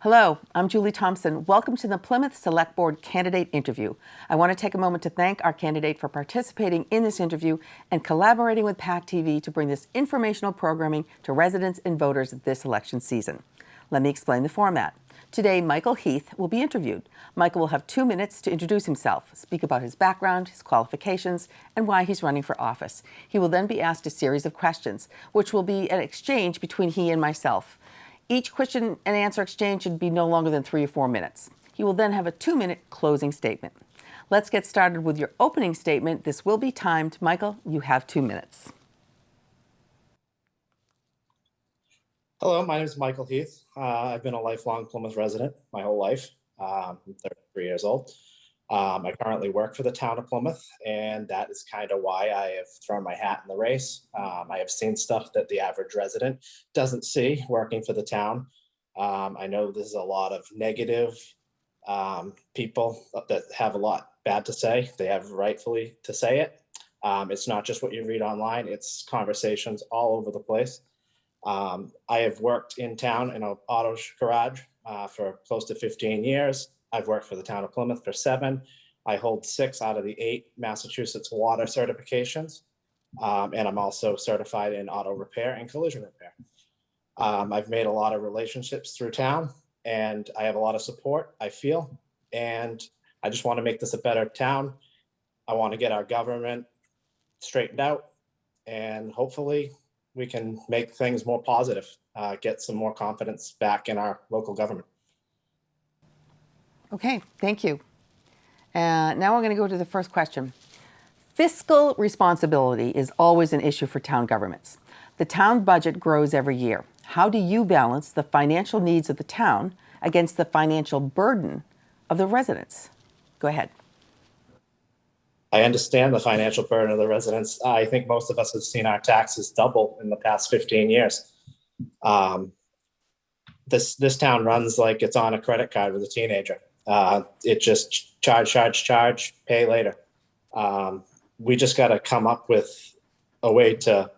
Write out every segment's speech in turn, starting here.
Hello, I'm Julie Thompson. Welcome to the Plymouth Select Board candidate interview. I want to take a moment to thank our candidate for participating in this interview and collaborating with PAC TV to bring this informational programming to residents and voters this election season. Let me explain the format. Today, Michael Heath will be interviewed. Michael will have 2 minutes to introduce himself, speak about his background, his qualifications, and why he's running for office. He will then be asked a series of questions, which will be an exchange between he and myself. Each question and answer exchange should be no longer than 3 or 4 minutes. He will then have a 2-minute closing statement. Let's get started with your opening statement. This will be timed. Michael, you have 2 minutes. Hello, my name is Michael Heath. I've been a lifelong Plymouth resident my whole life. I'm 33 years old. I currently work for the town of Plymouth, and that is kind of why I have thrown my hat in the race. I have seen stuff that the average resident doesn't see working for the town. I know there's a lot of negative people that have a lot bad to say. They have rightfully to say it. It's not just what you read online, it's conversations all over the place. I have worked in town in an auto garage for close to 15 years. I've worked for the town of Plymouth for 7. I hold 6 out of the 8 Massachusetts water certifications. And I'm also certified in auto repair and collision repair. I've made a lot of relationships through town, and I have a lot of support, I feel. And I just want to make this a better town. I want to get our government straightened out, and hopefully we can make things more positive, get some more confidence back in our local government. Okay, thank you. Now we're going to go to the first question. Fiscal responsibility is always an issue for town governments. The town budget grows every year. How do you balance the financial needs of the town against the financial burden of the residents? Go ahead. I understand the financial burden of the residents. I think most of us have seen our taxes double in the past 15 years. This town runs like it's on a credit card with a teenager. It just charge, pay later. We just got to come up with a way to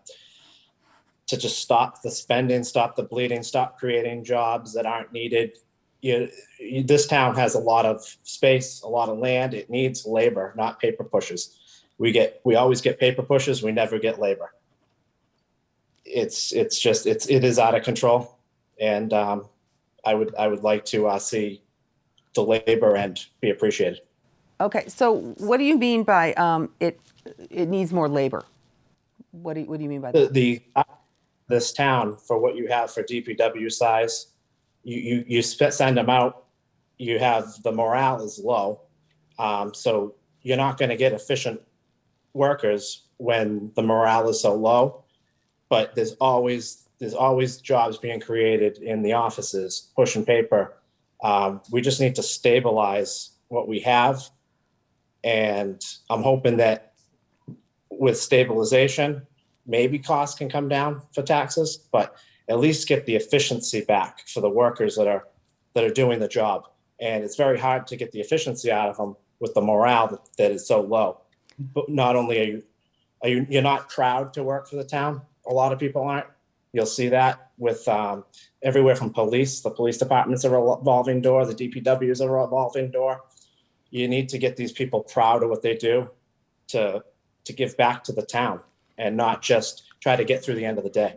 just stop the spending, stop the bleeding, stop creating jobs that aren't needed. This town has a lot of space, a lot of land. It needs labor, not paper pushes. We always get paper pushes. We never get labor. It is out of control. And I would like to see the labor end be appreciated. Okay, so what do you mean by it needs more labor? What do you mean by that? This town, for what you have for DPW size, you send them out, you have the morale is low. So you're not going to get efficient workers when the morale is so low, but there's always jobs being created in the offices, pushing paper. We just need to stabilize what we have. And I'm hoping that with stabilization, maybe costs can come down for taxes, but at least get the efficiency back for the workers that are doing the job. And it's very hard to get the efficiency out of them with the morale that is so low. But not only you're not proud to work for the town, a lot of people aren't. You'll see that with everywhere from police. The police departments are a revolving door. The DPWs are a revolving door. You need to get these people proud of what they do to give back to the town and not just try to get through the end of the day.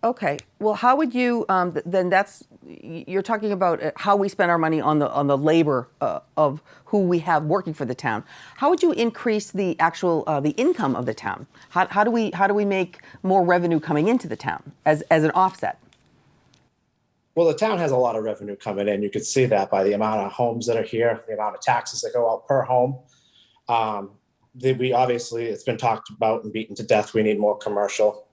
Okay. Well, how would you then? You're talking about how we spend our money on the labor of who we have working for the town. How would you increase the actual the income of the town? How do we make more revenue coming into the town as an offset? Well, the town has a lot of revenue coming in. You could see that by the amount of homes that are here, the amount of taxes that go out per home. We obviously, it's been talked about and beaten to death. We need more commercial.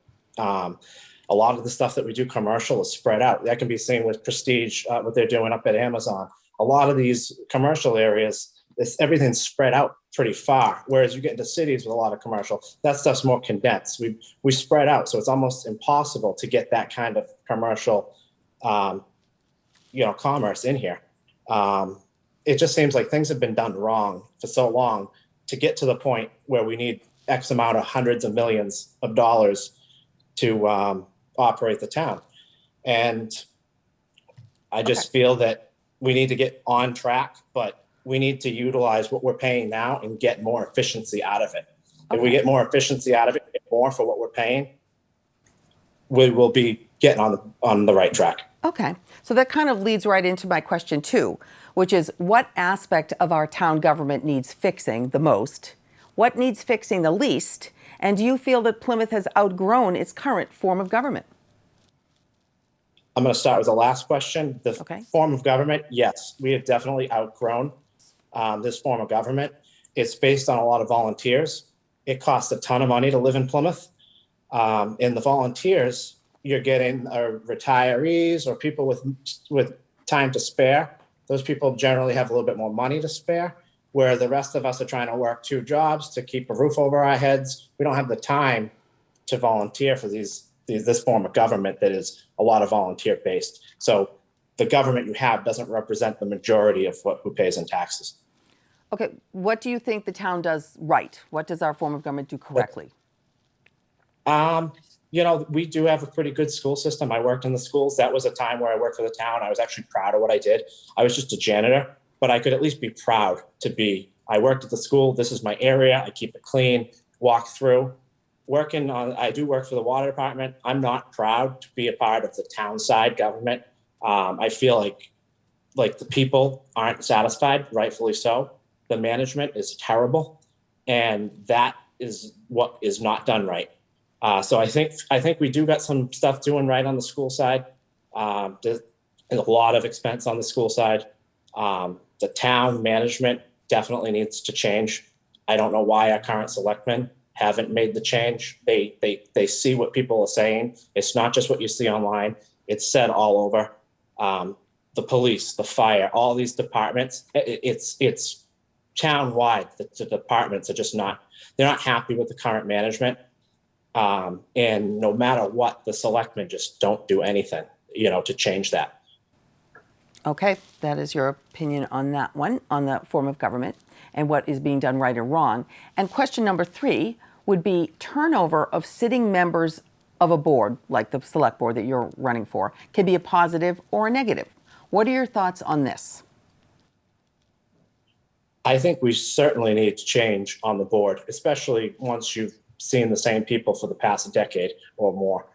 A lot of the stuff that we do commercial is spread out. That can be seen with Prestige, what they're doing up at Amazon. A lot of these commercial areas, everything's spread out pretty far. Whereas you get into cities with a lot of commercial, that stuff's more condensed. We spread out, so it's almost impossible to get that kind of commercial, commerce in here. It just seems like things have been done wrong for so long to get to the point where we need X amount of hundreds of millions of dollars to operate the town. And I just feel that we need to get on track, but we need to utilize what we're paying now and get more efficiency out of it. If we get more efficiency out of it, get more for what we're paying, we will be getting on the right track. Okay, so that kind of leads right into my question two, which is what aspect of our town government needs fixing the most? What needs fixing the least? And do you feel that Plymouth has outgrown its current form of government? I'm going to start with the last question. The form of government, yes, we have definitely outgrown this form of government. It's based on a lot of volunteers. It costs a ton of money to live in Plymouth. And the volunteers, you're getting retirees or people with time to spare. Those people generally have a little bit more money to spare, where the rest of us are trying to work 2 jobs to keep a roof over our heads. We don't have the time to volunteer for this form of government that is a lot of volunteer based. So the government you have doesn't represent the majority of who pays in taxes. Okay, what do you think the town does right? What does our form of government do correctly? We do have a pretty good school system. I worked in the schools. That was a time where I worked for the town. I was actually proud of what I did. I was just a janitor, but I could at least be proud I worked at the school. This is my area. I keep it clean, walk through. I do work for the water department. I'm not proud to be a part of the town side government. I feel like the people aren't satisfied, rightfully so. The management is terrible, and that is what is not done right. So I think we do got some stuff doing right on the school side. There's a lot of expense on the school side. The town management definitely needs to change. I don't know why our current selectmen haven't made the change. They see what people are saying. It's not just what you see online. It's said all over. The police, the fire, all these departments. It's town-wide. The departments are they're not happy with the current management. And no matter what, the selectmen just don't do anything, to change that. Okay, that is your opinion on that one, on the form of government and what is being done right or wrong. And question number 3 would be turnover of sitting members of a board, like the select board that you're running for, can be a positive or a negative. What are your thoughts on this? I think we certainly need to change on the board, especially once you've seen the same people for the past decade or more.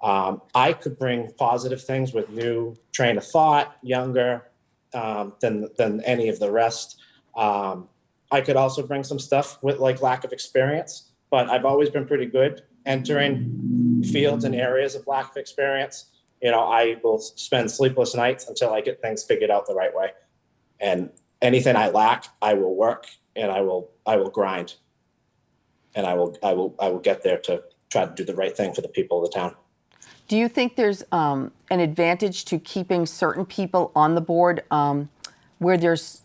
I could bring positive things with new train of thought, younger than any of the rest. I could also bring some stuff with lack of experience, but I've always been pretty good entering fields and areas of lack of experience. I will spend sleepless nights until I get things figured out the right way. And anything I lack, I will work and I will grind. And I will get there to try to do the right thing for the people of the town. Do you think there's an advantage to keeping certain people on the board where there's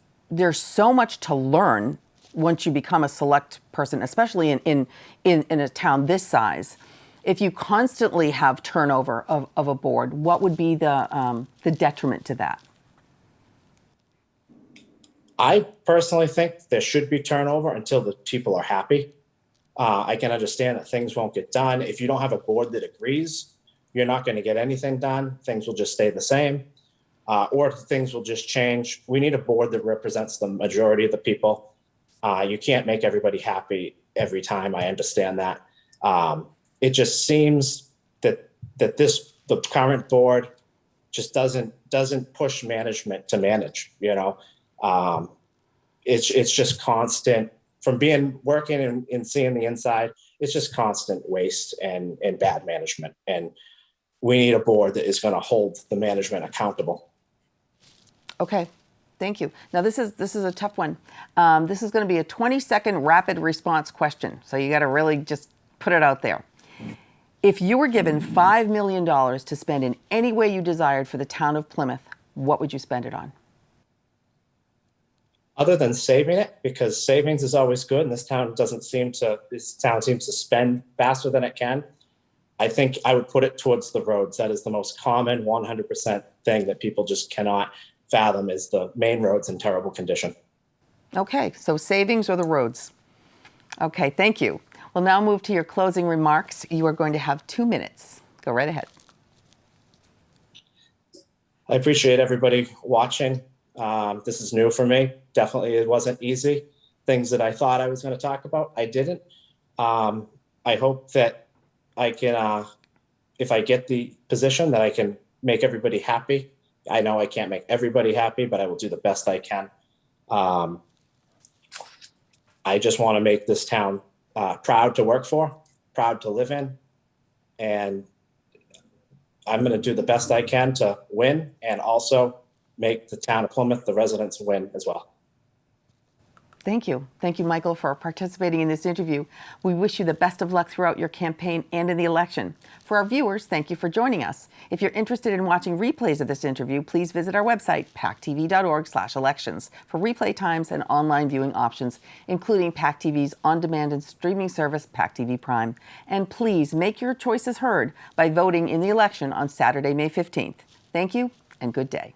so much to learn once you become a select person, especially in a town this size? If you constantly have turnover of a board, what would be the detriment to that? I personally think there should be turnover until the people are happy. I can understand that things won't get done. If you don't have a board that agrees, you're not going to get anything done. Things will just stay the same, or things will just change. We need a board that represents the majority of the people. You can't make everybody happy every time. I understand that. It just seems that the current board just doesn't push management to manage. It's just constant. From working and seeing the inside, it's just constant waste and bad management. And we need a board that is going to hold the management accountable. Okay, thank you. Now this is a tough one. This is going to be a 20-second rapid response question. So you got to really just put it out there. If you were given $5 million to spend in any way you desired for the town of Plymouth, what would you spend it on? Other than saving it, because savings is always good, and this town seems to spend faster than it can. I think I would put it towards the roads. That is the most common 100% thing that people just cannot fathom, is the main roads in terrible condition. Okay, so savings or the roads. Okay, thank you. We'll now move to your closing remarks. You are going to have 2 minutes. Go right ahead. I appreciate everybody watching. This is new for me. Definitely, it wasn't easy. Things that I thought I was going to talk about, I didn't. I hope that I can, if I get the position, that I can make everybody happy. I know I can't make everybody happy, but I will do the best I can. I just want to make this town proud to work for, proud to live in, and I'm going to do the best I can to win and also make the town of Plymouth, the residents, win as well. Thank you. Thank you, Michael, for participating in this interview. We wish you the best of luck throughout your campaign and in the election. For our viewers, thank you for joining us. If you're interested in watching replays of this interview, please visit our website, pactv.org/elections, for replay times and online viewing options, including PAC TV's on-demand and streaming service, PAC TV Prime. And please make your choices heard by voting in the election on Saturday, May 15th. Thank you and good day.